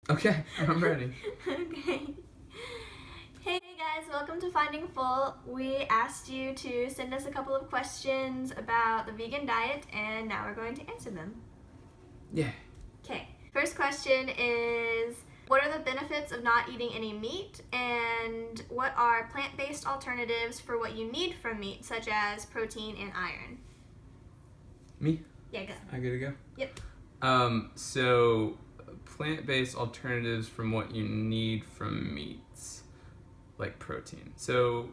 Okay, I'm ready. Okay. Hey guys, welcome to Finding Full. We asked you to send us a couple of questions about the vegan diet, and now we're going to answer them. Yeah. Okay. First question is, what are the benefits of not eating any meat, and what are plant-based alternatives for what you need from meat, such as protein and iron? Me? Yeah, go. I gotta go? Yep. So plant-based alternatives from what you need from meats, like protein. So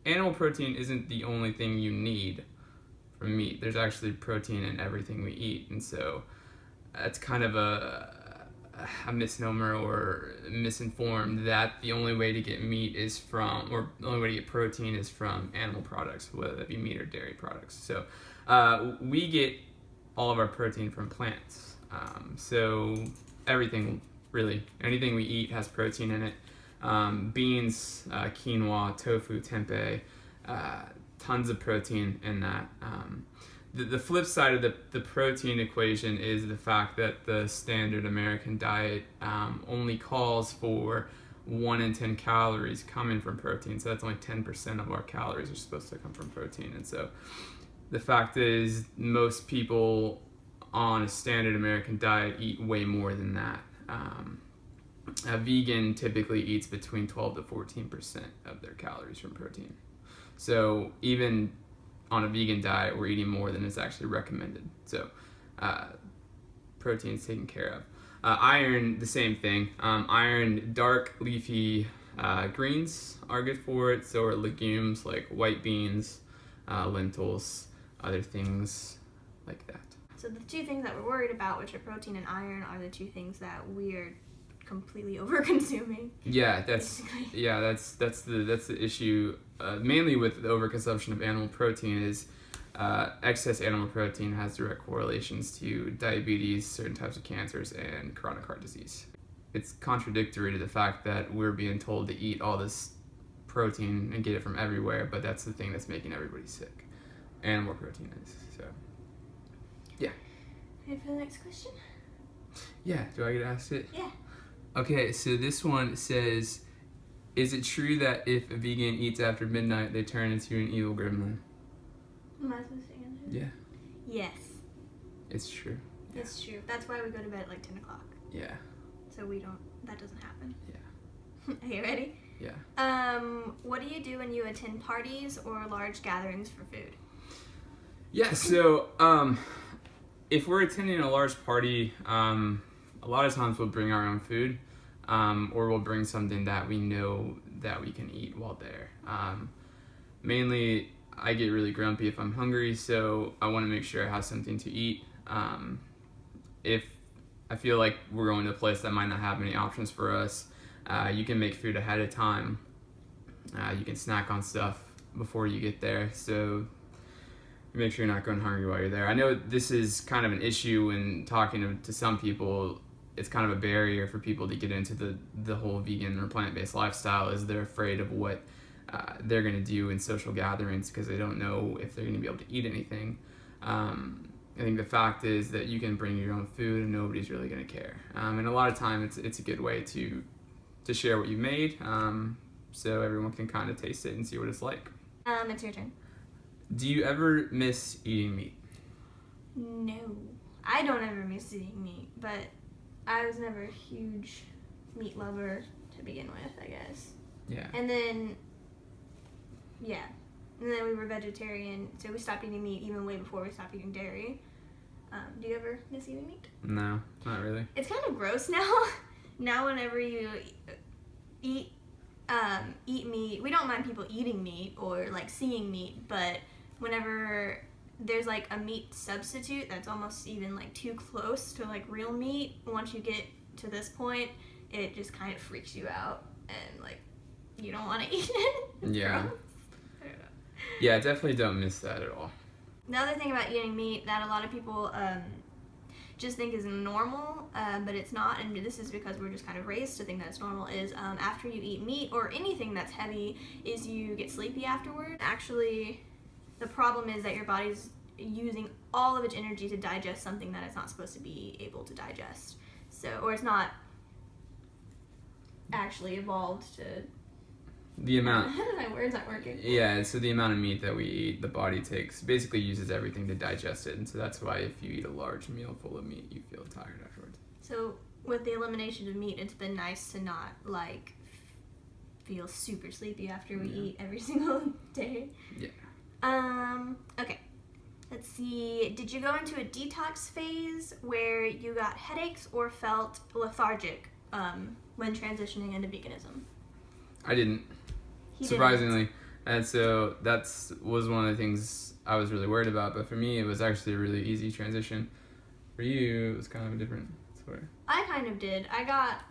animal protein isn't the only thing you need from meat. There's actually protein in everything we eat, and so that's kind of a misnomer or misinformed that the only way to get meat is from, or the only way to get protein is from animal products, whether that be meat or dairy products. So we get all of our protein from plants. So everything, really, anything we eat has protein in it. Beans, quinoa, tofu, tempeh, tons of protein in that. The flip side of the protein equation is the fact that the standard American diet only calls for 1 in 10 calories coming from protein. So that's only 10% of our calories are supposed to come from protein. And so the fact is, most people on a standard American diet eat way more than that. A vegan typically eats between 12 to 14% of their calories from protein. So even on a vegan diet, we're eating more than is actually recommended. So protein is taken care of. Iron, the same thing. Iron, dark leafy greens are good for it. So are legumes like white beans, lentils, other things like that. So the two things that we're worried about, which are protein and iron, are the two things that we're completely over-consuming. Yeah, that's the issue. Mainly with the overconsumption of animal protein is excess animal protein has direct correlations to diabetes, certain types of cancers, and chronic heart disease. It's contradictory to the fact that we're being told to eat all this protein and get it from everywhere, but that's the thing that's making everybody sick. Animal protein is. So, yeah. Ready for the next question? Yeah, do I get asked it? Yeah. Okay, so this one says, is it true that if a vegan eats after midnight, they turn into an evil gremlin? Am I supposed to answer? Yeah, Yes, it's true. it's true. That's why we go to bed at like 10 o'clock. Yeah, So that doesn't happen. yeah, Are you ready? yeah. What do you do when you attend parties or large gatherings for food? Yeah, so if we're attending a large party, a lot of times we'll bring our own food, or we'll bring something that we know that we can eat while there. Mainly, I get really grumpy if I'm hungry, so I want to make sure I have something to eat. If I feel like we're going to a place that might not have many options for us, you can make food ahead of time. You can snack on stuff before you get there, so make sure you're not going hungry while you're there. I know this is kind of an issue when talking to some people. It's kind of a barrier for people to get into the whole vegan or plant-based lifestyle, is they're afraid of what they're going to do in social gatherings because they don't know if they're going to be able to eat anything. I think the fact is that you can bring your own food and nobody's really going to care. And a lot of time it's a good way to share what you made, so everyone can kind of taste it and see what it's like. It's your turn. Do you ever miss eating meat? No, I don't ever miss eating meat, but I was never a huge meat lover to begin with, I guess. Yeah. And then we were vegetarian, so we stopped eating meat even way before we stopped eating dairy. Do you ever miss eating meat? No, not really. It's kind of gross now. Now whenever you eat meat, we don't mind people eating meat or like seeing meat, but whenever there's like a meat substitute that's almost even like too close to like real meat, once you get to this point, it just kind of freaks you out and like you don't want to eat it. Yeah. Gross. I don't know. Yeah, I definitely don't miss that at all. The other thing about eating meat that a lot of people just think is normal, but it's not, and this is because we're just kind of raised to think that it's normal, is after you eat meat or anything that's heavy, is you get sleepy afterward. Actually, the problem is that your body's using all of its energy to digest something that it's not supposed to be able to digest. So, or it's not actually evolved to. The amount. My words aren't working. Yeah, so the amount of meat that we eat, the body basically uses everything to digest it, and so that's why if you eat a large meal full of meat, you feel tired afterwards. So with the elimination of meat, it's been nice to not like feel super sleepy after we eat every single day. Yeah. Okay. Let's see. Did you go into a detox phase where you got headaches or felt lethargic when transitioning into veganism? I didn't. Surprisingly. And so was one of the things I was really worried about, but for me it was actually a really easy transition. For you, it was kind of a different story. I kind of did. I got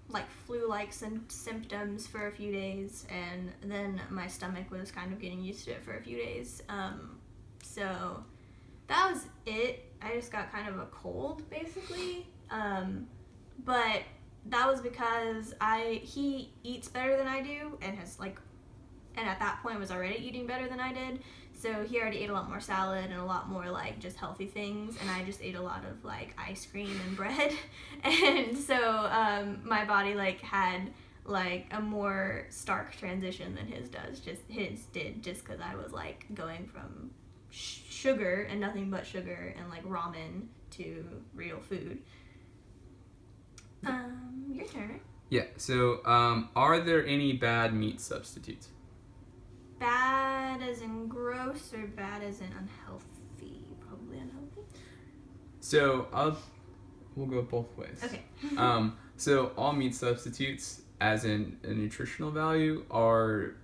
like flu-like symptoms for a few days, and then my stomach was kind of getting used to it for a few days. So that was it. I just got kind of a cold, basically. But that was because he eats better than I do, and at that point was already eating better than I did. So he already ate a lot more salad and a lot more like just healthy things, and I just ate a lot of like ice cream and bread. And so my body like had like a more stark transition than his did just because I was like going from sugar and nothing but sugar and like ramen to real food. Your turn. Yeah, so are there any bad meat substitutes? Bad as in gross or bad as in unhealthy? Probably unhealthy. So we'll go both ways. Okay. So all meat substitutes, as in a nutritional value, are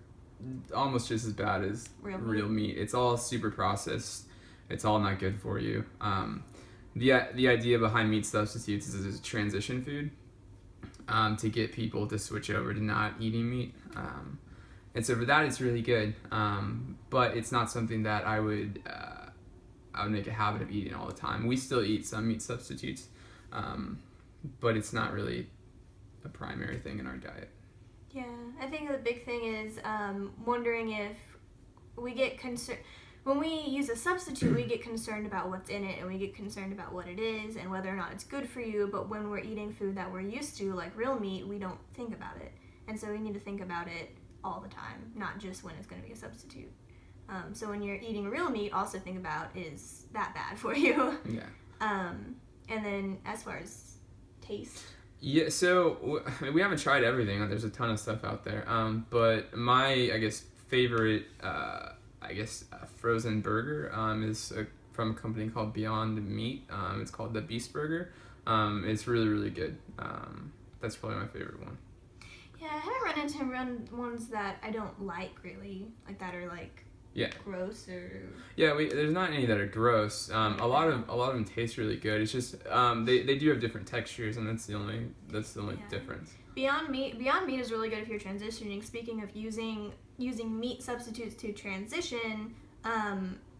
almost just as bad as real meat. It's all super processed. It's all not good for you. The idea behind meat substitutes is it's a transition food to get people to switch over to not eating meat. And so for that, it's really good. But it's not something that I would make a habit of eating all the time. We still eat some meat substitutes, but it's not really a primary thing in our diet. Yeah, I think the big thing is wondering if we get concerned. When we use a substitute, we get concerned about what's in it, and we get concerned about what it is and whether or not it's good for you. But when we're eating food that we're used to, like real meat, we don't think about it. And so we need to think about it all the time, not just when it's going to be a substitute. So when you're eating real meat, also think about, is that bad for you? Yeah. And then as far as taste? Yeah, so we haven't tried everything. There's a ton of stuff out there. But my, favorite... frozen burger is from a company called Beyond Meat. It's called the Beast Burger. It's really, really good. That's probably my favorite one. Yeah, I haven't run into ones that I don't like really, like that are like gross or. Yeah, there's not any that are gross. A lot of them taste really good. It's just they do have different textures, and that's the only difference. Beyond Meat is really good if you're transitioning. Speaking of using meat substitutes to transition,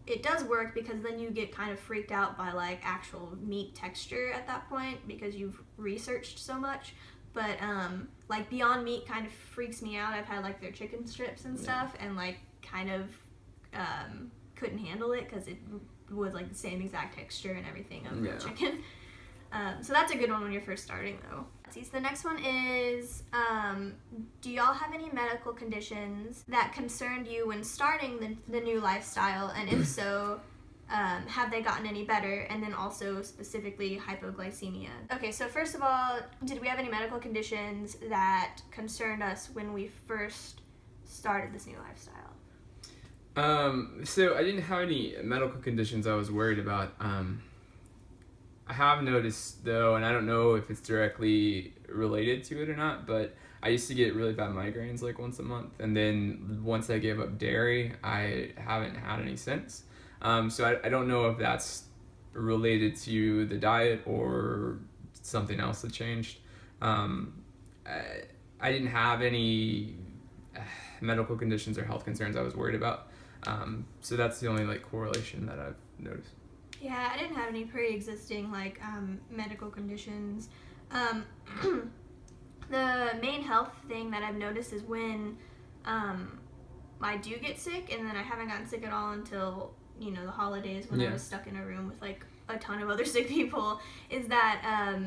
it does work because then you get kind of freaked out by like actual meat texture at that point because you've researched so much. But like Beyond Meat kind of freaks me out. I've had like their chicken strips and stuff, and like kind of couldn't handle it because it was like the same exact texture and everything of real chicken. So that's a good one when you're first starting, though. So the next one is, do y'all have any medical conditions that concerned you when starting the new lifestyle? And if so, have they gotten any better? And then also specifically hypoglycemia. Okay, so first of all, did we have any medical conditions that concerned us when we first started this new lifestyle? So I didn't have any medical conditions I was worried about. I have noticed, though, and I don't know if it's directly related to it or not, but I used to get really bad migraines like once a month, and then once I gave up dairy, I haven't had any since. So I don't know if that's related to the diet or something else that changed. I didn't have any medical conditions or health concerns I was worried about. So that's the only like correlation that I've noticed. Yeah, I didn't have any pre-existing like medical conditions. The main health thing that I've noticed is when I do get sick, and then I haven't gotten sick at all until the holidays when I was stuck in a room with like a ton of other sick people, is that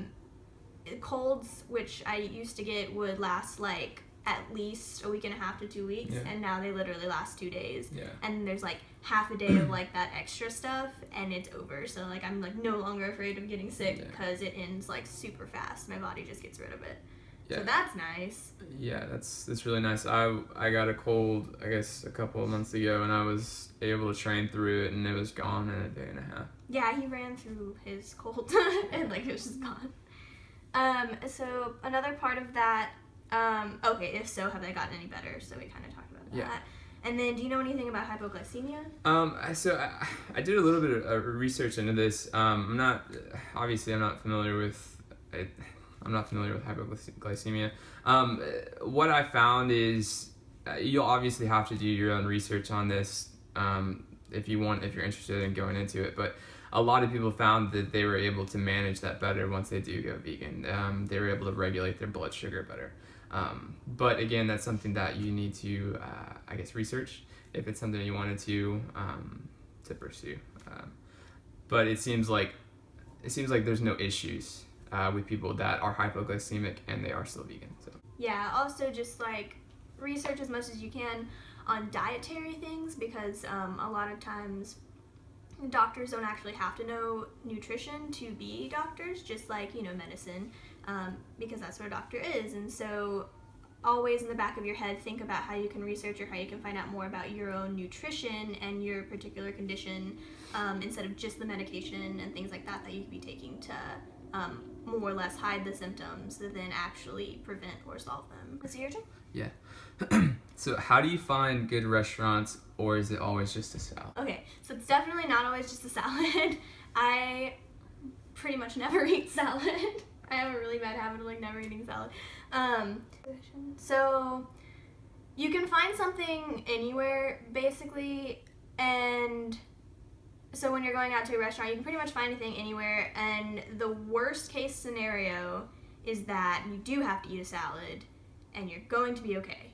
colds, which I used to get, would last like at least a week and a half to 2 weeks, and now they literally last 2 days. And there's like half a day of like that extra stuff, and it's over. So like I'm like no longer afraid of getting sick because it ends like super fast. My body just gets rid of it. So that's nice. Yeah, that's really nice. I got a cold, I guess, a couple of months ago, and I was able to train through it, and it was gone in a day and a half. Yeah, he ran through his cold, and like it was just gone. So another part of that, okay, if so, have they gotten any better? So we kind of talked about that. And then, do you know anything about hypoglycemia? So I did a little bit of research into this. I'm not familiar with it. I'm not familiar with hypoglycemia. What I found is you'll obviously have to do your own research on this if you're interested in going into it. But a lot of people found that they were able to manage that better once they do go vegan. They were able to regulate their blood sugar better. But again, that's something that you need to, research if it's something you wanted to pursue. But it seems like there's no issues with people that are hypoglycemic and they are still vegan. So. Yeah, also just like research as much as you can on dietary things, because a lot of times doctors don't actually have to know nutrition to be doctors, just like, medicine, because that's what a doctor is. And so always in the back of your head, think about how you can research or how you can find out more about your own nutrition and your particular condition, instead of just the medication and things like that you could be taking to more or less hide the symptoms than actually prevent or solve them. Is it your turn? Yeah. So how do you find good restaurants, or is it always just a salad? Okay, so it's definitely not always just a salad. I pretty much never eat salad. I have a really bad habit of like never eating salad. So you can find something anywhere basically, and so when you're going out to a restaurant, you can pretty much find anything anywhere, and the worst case scenario is that you do have to eat a salad, and you're going to be okay.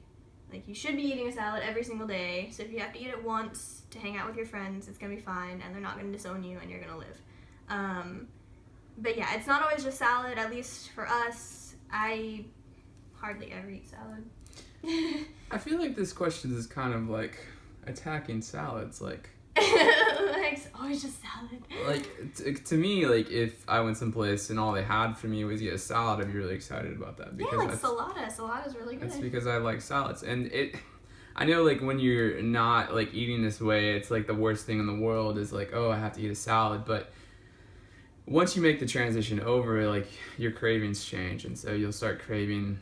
Like, you should be eating a salad every single day, so if you have to eat it once to hang out with your friends, it's going to be fine, and they're not going to disown you, and you're going to live. But yeah, it's not always just salad, at least for us. I hardly ever eat salad. I feel like this question is kind of like attacking salads, like... Like, it's always just salad. Like, to me, like, if I went someplace and all they had for me was a salad, I'd be really excited about that. Because like salada. Salada's really good. That's because I like salads. And I know, like, when you're not, like, eating this way, it's, like, the worst thing in the world is, like, oh, I have to eat a salad. But once you make the transition over, like, your cravings change. And so you'll start craving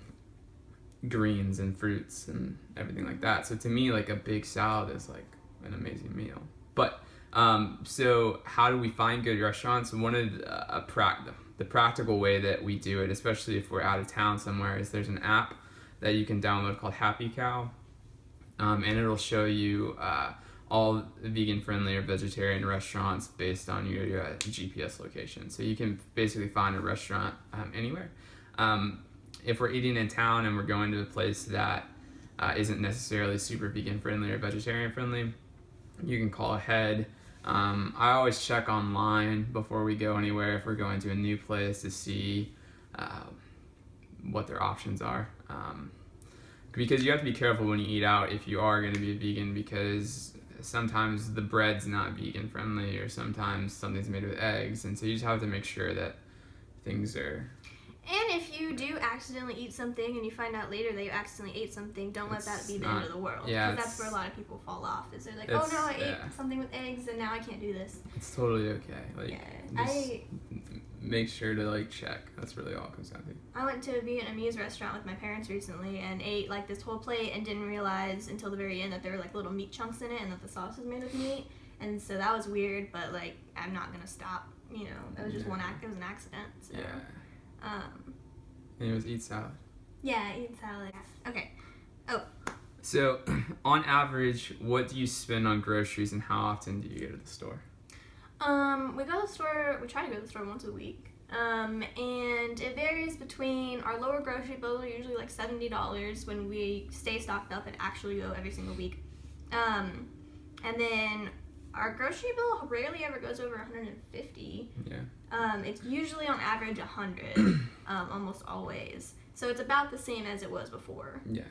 greens and fruits and everything like that. So to me, like, a big salad is, like, an amazing meal. But so how do we find good restaurants? One of the practical way that we do it, especially if we're out of town somewhere, is there's an app that you can download called Happy Cow, and it'll show you all vegan friendly or vegetarian restaurants based on your GPS location. So you can basically find a restaurant anywhere. If we're eating in town and we're going to a place that isn't necessarily super vegan friendly or vegetarian friendly, you can call ahead. I always check online before we go anywhere if we're going to a new place to see what their options are. Because you have to be careful when you eat out if you are going to be a vegan, because sometimes the bread's not vegan friendly, or sometimes something's made with eggs, and so you just have to make sure that things are... And if you do accidentally eat something and you find out later that you accidentally ate something, don't let that be the end of the world. Yeah, because that's where a lot of people fall off. Is they're like, oh no, I ate something with eggs and now I can't do this. It's totally okay. Like, just make sure to like check. That's really all it comes down to. I went to a Vietnamese restaurant with my parents recently and ate like this whole plate and didn't realize until the very end that there were like little meat chunks in it and that the sauce was made with meat. And so that was weird, but like I'm not gonna stop. You know, it was just it was an accident. So. Yeah. And it was eat salad. Yeah, eat salad. Okay. Oh. So, on average, what do you spend on groceries, and how often do you go to the store? We go to the store. We try to go to the store once a week. And it varies between our lower grocery bills are usually like $70 when we stay stocked up and actually go every single week. And then our grocery bill rarely ever goes over $150. Yeah. It's usually on average $100, almost always. So it's about the same as it was before. Yeah.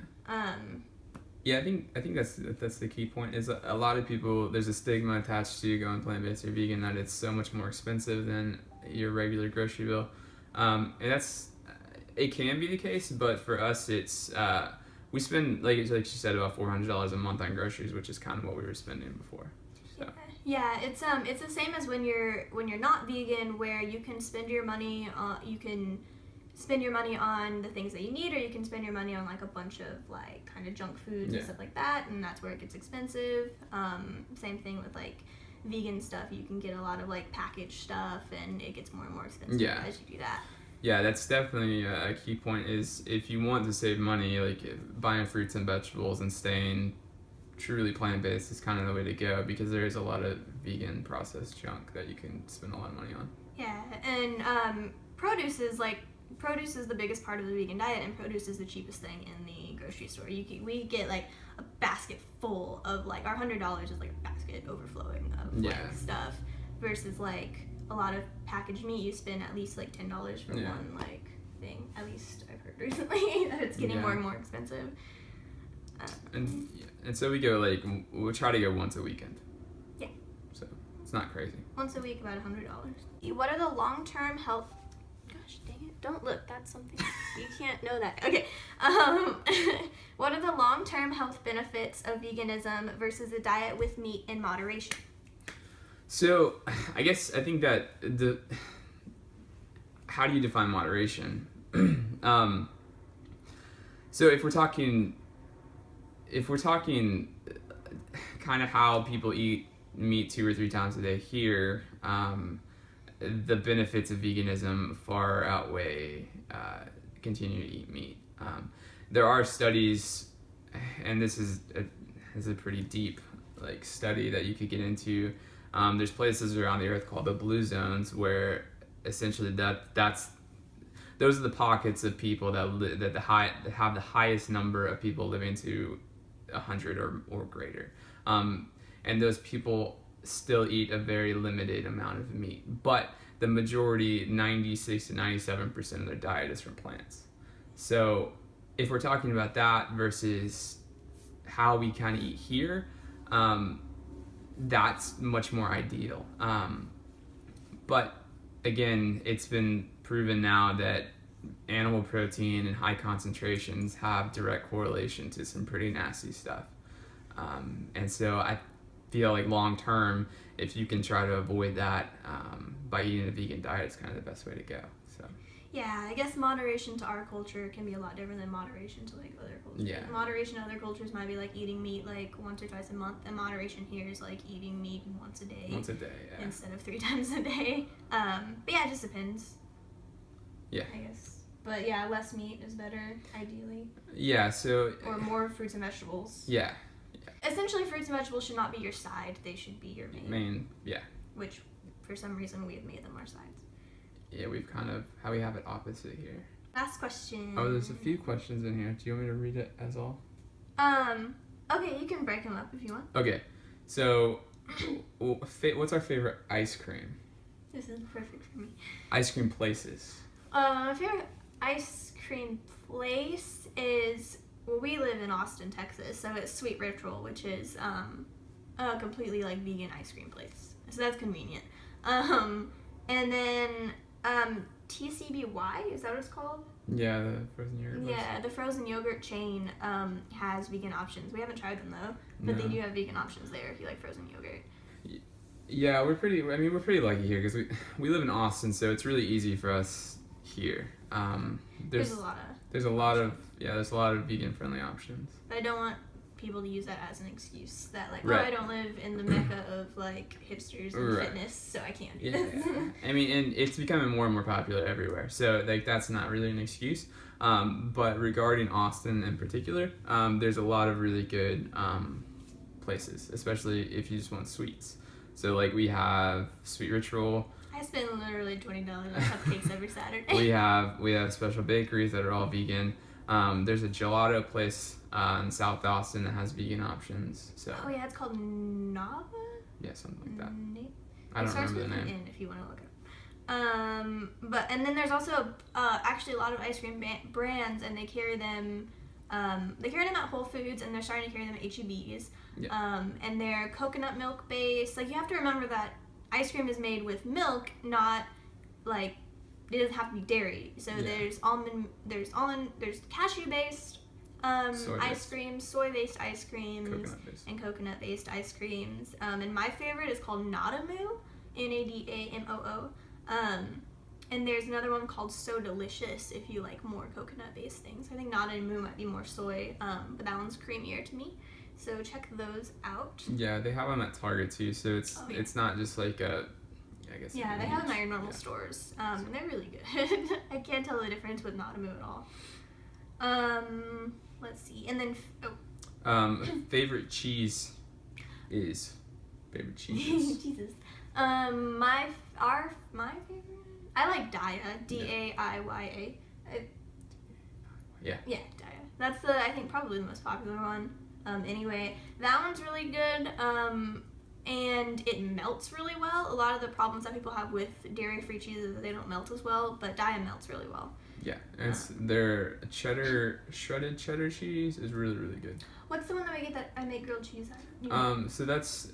Yeah, I think that's the key point. Is a lot of people, there's a stigma attached to going plant-based or vegan that it's so much more expensive than your regular grocery bill, and it can be the case. But for us, it's we spend like you said about $400 a month on groceries, which is kind of what we were spending before. So. Yeah, it's the same as when you're not vegan, where you can spend your money on the things that you need, or you can spend your money on like a bunch of like kind of junk foods and stuff like that, and that's where it gets expensive. Same thing with like vegan stuff. You can get a lot of like packaged stuff, and it gets more and more expensive as you do that. Yeah, that's definitely a key point. Is if you want to save money, like buying fruits and vegetables and staying truly plant-based is kind of the way to go, because there is a lot of vegan processed junk that you can spend a lot of money on. Yeah, and produce is the biggest part of the vegan diet, and produce is the cheapest thing in the grocery store. We get like a basket full of like our $100 is like a basket overflowing of like stuff, versus like a lot of packaged meat. You spend at least like $10 for one like thing. At least I've heard recently that it's getting more and more expensive. And so we'll try to go once a weekend. Yeah. So it's not crazy. Once a week, about $100. What are the long-term health? Gosh dang it! Don't look. That's something you can't know that. Okay. What are the long-term health benefits of veganism versus a diet with meat in moderation? So I think that how do you define moderation? So if we're talking kind of how people eat meat 2 or 3 times a day here, the benefits of veganism far outweigh continuing to eat meat. There are studies, and this is a pretty deep like study that you could get into. There's places around the earth called the blue zones, where essentially those are the pockets of people that have the highest number of people living to 100 or greater, and those people still eat a very limited amount of meat, but the majority, 96 to 97% of their diet is from plants. So if we're talking about that versus how we kind of eat here, that's much more ideal. But again, it's been proven now that animal protein in high concentrations have direct correlation to some pretty nasty stuff. And so I feel like long term, if you can try to avoid that by eating a vegan diet, it's kind of the best way to go. So. Yeah, I guess moderation to our culture can be a lot different than moderation to like other cultures. Yeah. Moderation to other cultures might be like eating meat like once or twice a month, and moderation here is like eating meat once a day. Yeah. Instead of 3 times a day. But yeah, it just depends. Yeah. I guess. But yeah, less meat is better, ideally. Yeah, so... Or more fruits and vegetables. Yeah. Essentially, fruits and vegetables should not be your side. They should be your main. Yeah. Which, for some reason, we have made them our sides. Yeah, we have it opposite here. Last question. Oh, there's a few questions in here. Do you want me to read it as all? Okay, you can break them up if you want. Okay, so what's our favorite ice cream? This is perfect for me. Ice cream places. My favorite ice cream place is, well, we live in Austin, Texas, so it's Sweet Ritual, which is a completely like vegan ice cream place. So that's convenient. And then TCBY, is that what it's called? Yeah, the frozen yogurt. Yeah, the frozen yogurt chain has vegan options. We haven't tried them though, but they do have vegan options there if you like frozen yogurt. Yeah, we're pretty lucky here because we live in Austin, so it's really easy for us here. There's a lot of vegan friendly options. But I don't want people to use that as an excuse that like, right. Oh, I don't live in the mecca of like hipsters and fitness, so I can't do this. Yeah. I mean, and it's becoming more and more popular everywhere, so like that's not really an excuse. But regarding Austin in particular, there's a lot of really good places, especially if you just want sweets. So like we have Sweet Ritual. I spend literally $20 on cupcakes every Saturday. We have special bakeries that are all vegan. There's a gelato place in South Austin that has vegan options. So. Oh yeah, it's called Nava. Yeah, something like that. Nate? I don't remember the It starts with an name. N if you want to look it up. And then there's also actually a lot of ice cream brands, and they carry them. They carry them at Whole Foods, and they're starting to carry them at HEBs. Yeah. And they're coconut milk based. Like, you have to remember that ice cream is made with milk, not like it doesn't have to be dairy. So there's cashew based ice creams, soy based ice creams, and coconut based ice creams. And my favorite is called Nadamoo, Nadamoo. And there's another one called So Delicious if you like more coconut based things. I think Nadamoo might be more soy, but that one's creamier to me. So check those out. Yeah, they have them at Target too, so it's not just like a, I guess. Yeah, they have them at your normal stores. And they're really good. I can't tell the difference with Nadamoo at all. Let's see, and then favorite cheese is cheeses. Jesus. My favorite. I like Daiya. Daiya. Yeah. Yeah, Daiya. That's I think probably the most popular one. Anyway, that one's really good. And it melts really well. A lot of the problems that people have with dairy-free cheese is that they don't melt as well, but Daiya melts really well. Yeah, and their shredded cheddar cheese is really, really good. What's the one that I make grilled cheese at?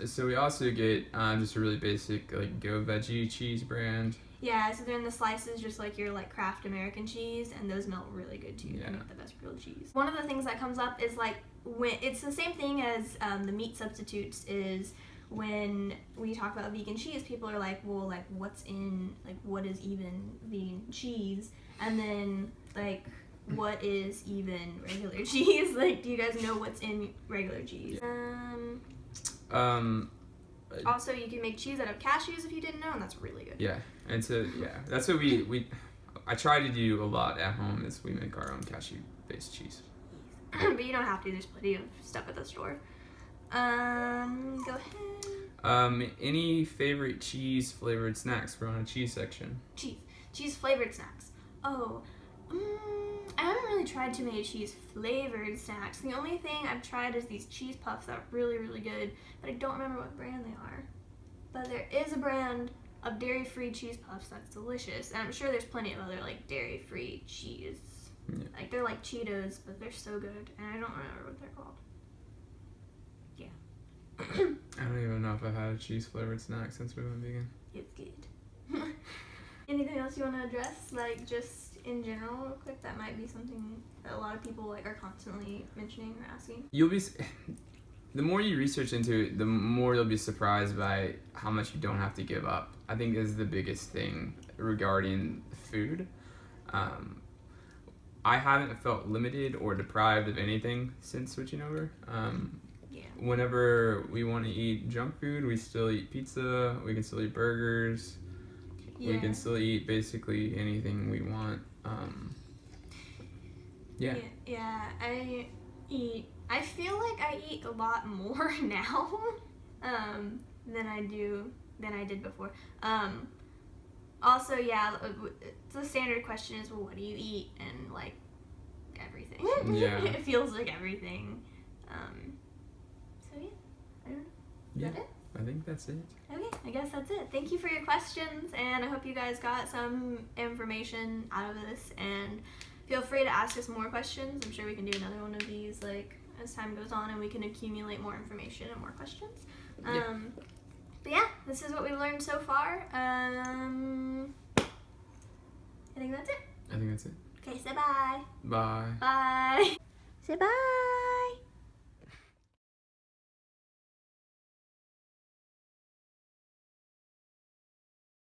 So we also get just a really basic like Go Veggie cheese brand. Yeah, so they're in the slices just like your like Kraft American cheese, and those melt really good too. Yeah. They make the best grilled cheese. One of the things that comes up is like when it's the same thing as the meat substitutes is when we talk about vegan cheese, people are like, well, like what is even vegan cheese? And then like what is even regular cheese? Like, do you guys know what's in regular cheese? Also, you can make cheese out of cashews if you didn't know, and that's really good. Yeah, and so that's what I try to do a lot at home is we make our own cashew-based cheese. But you don't have to. There's plenty of stuff at the store. Go ahead. Any favorite cheese flavored snacks? We're on a cheese section. Cheese flavored snacks. Oh, I haven't really tried too many cheese flavored snacks. The only thing I've tried is these cheese puffs that are really, really good, but I don't remember what brand they are. But there is a brand of dairy-free cheese puffs that's delicious, and I'm sure there's plenty of other like dairy-free cheese. Yeah. Like they're like Cheetos, but they're so good, and I don't remember what they're called. Yeah. I don't even know if I've had a cheese flavored snack since we went vegan. It's good. Anything else you want to address, like just in general, real quick? That might be something that a lot of people like are constantly mentioning or asking. The more you research into it, the more you'll be surprised by how much you don't have to give up. I think is the biggest thing regarding food. I haven't felt limited or deprived of anything since switching over. Whenever we want to eat junk food, we still eat pizza. We can still eat burgers. Yeah. We can still eat basically anything we want. Yeah. I feel like I eat a lot more now than I did before. Also, yeah, the standard question is, well, what do you eat? And like everything. Yeah. It feels like everything. So yeah, I don't know. Is that it? I think that's it. Okay, I guess that's it. Thank you for your questions, and I hope you guys got some information out of this, and feel free to ask us more questions. I'm sure we can do another one of these like as time goes on, and we can accumulate more information and more questions. But yeah, this is what we've learned so far. I think that's it. I think that's it. Okay, say bye. Bye. Bye. Say bye.